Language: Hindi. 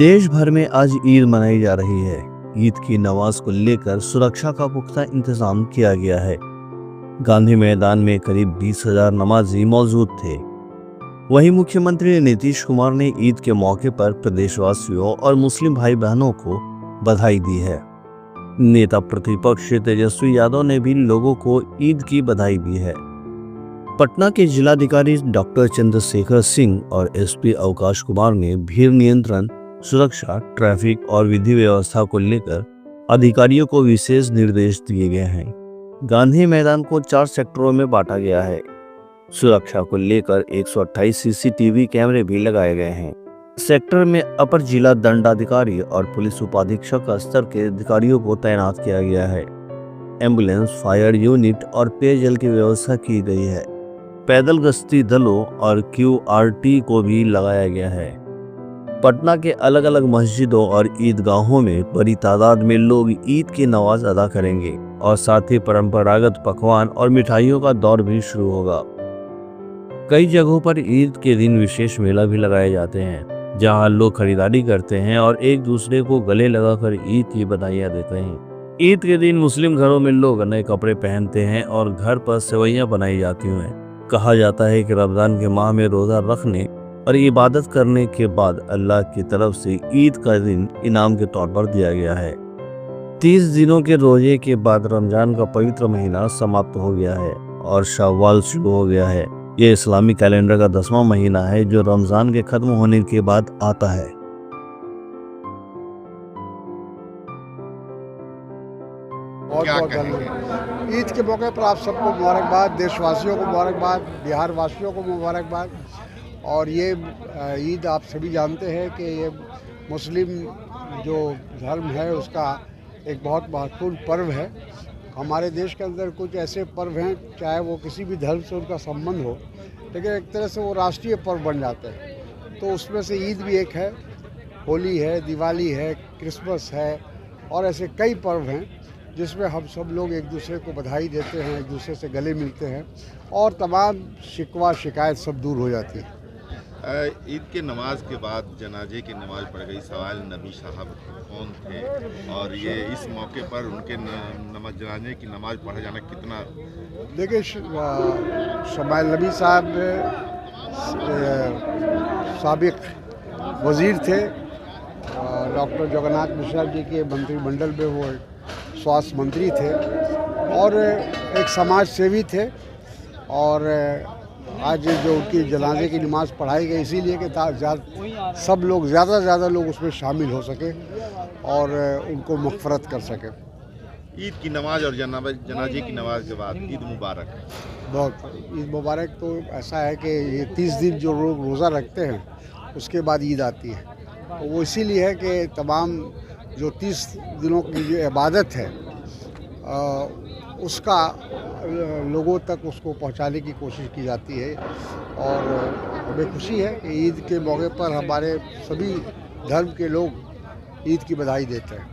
देश भर में आज ईद मनाई जा रही है। ईद की नमाज को लेकर सुरक्षा का पुख्ता इंतजाम किया गया है। गांधी मैदान में करीब 20,000 नमाजी मौजूद थे। वहीं मुख्यमंत्री नीतीश कुमार ने ईद के मौके पर प्रदेशवासियों और मुस्लिम भाई बहनों को बधाई दी है। नेता प्रतिपक्ष तेजस्वी यादव ने भी लोगों को ईद की बधाई दी है। पटना के जिलाधिकारी डॉक्टर चंद्रशेखर सिंह और एसपी अवकाश कुमार ने भीड़ नियंत्रण, सुरक्षा, ट्रैफिक और विधि व्यवस्था को लेकर अधिकारियों को विशेष निर्देश दिए गए हैं। गांधी मैदान को 4 सेक्टरों में बांटा गया है। सुरक्षा को लेकर 128 सीसीटीवी कैमरे भी लगाए गए हैं। सेक्टर में अपर जिला दंडाधिकारी और पुलिस उपाधीक्षक स्तर के अधिकारियों को तैनात किया गया है। एम्बुलेंस, फायर यूनिट और पेयजल की व्यवस्था की गई है। पैदल गश्ती दलों और QRT को भी लगाया गया है। पटना के अलग अलग मस्जिदों और ईदगाहों में बड़ी तादाद में लोग ईद की नमाज अदा करेंगे और साथ ही परंपरागत पकवान और मिठाइयों का दौर भी शुरू होगा। कई जगहों पर ईद के दिन विशेष मेला भी लगाए जाते हैं, जहां लोग खरीदारी करते हैं और एक दूसरे को गले लगाकर ईद की बधाइयां देते हैं। ईद के दिन मुस्लिम घरों में लोग नए कपड़े पहनते हैं और घर पर सेवइयां बनाई जाती हैं। कहा जाता है कि रमजान के माह में रोजा रखने और इबादत करने के बाद अल्लाह की तरफ से ईद का दिन इनाम के तौर पर दिया गया है। 30 दिनों के रोजे के बाद रमजान का पवित्र महीना समाप्त हो गया है और शव्वाल शुरू हो गया है। ये इस्लामी कैलेंडर का 10वां महीना है जो रमजान के खत्म होने के बाद आता है। बहुत धन्यवाद। ईद के मौके पर आप सबको मुबारकबाद, देशवासियों को मुबारकबाद, बिहार वासियों को मुबारकबाद। और ये ईद आप सभी जानते हैं कि ये मुस्लिम जो धर्म है उसका एक बहुत महत्वपूर्ण पर्व है। हमारे देश के अंदर कुछ ऐसे पर्व हैं, चाहे वो किसी भी धर्म से उनका संबंध हो, लेकिन एक तरह से वो राष्ट्रीय पर्व बन जाते हैं। तो उसमें से ईद भी एक है, होली है, दिवाली है, क्रिसमस है और ऐसे कई पर्व हैं जिसमें हम सब लोग एक दूसरे को बधाई देते हैं, एक दूसरे से गले मिलते हैं और तमाम शिकवा शिकायत सब दूर हो जाती है। ईद के नमाज के बाद जनाजे की नमाज पढ़ गई। सवाल नबी साहब कौन थे और ये इस मौके पर उनके जनाजे की नमाज पढ़ा जाना कितना? देखिए, शमाइल नबी साहब साबिक वज़ीर थे। डॉक्टर जगन्नाथ मिश्रा जी के मंत्रिमंडल में वो स्वास्थ्य मंत्री थे और एक समाज सेवी थे। और आज जो उनकी जनाजे की नमाज पढ़ाई गई इसीलिए कि सब लोग ज़्यादा से ज़्यादा लोग उसमें शामिल हो सके और उनको मग़फ़िरत कर सके। ईद की नमाज और जनाजे की नमाज के बाद ईद मुबारक। बहुत ईद मुबारक। तो ऐसा है कि ये 30 दिन जो लोग रोज़ा रखते हैं उसके बाद ईद आती है। तो वो इसीलिए है कि तमाम जो 30 दिनों की जो इबादत है उसका लोगों तक उसको पहुंचाने की कोशिश की जाती है। और हमें खुशी है कि ईद के मौके पर हमारे सभी धर्म के लोग ईद की बधाई देते हैं।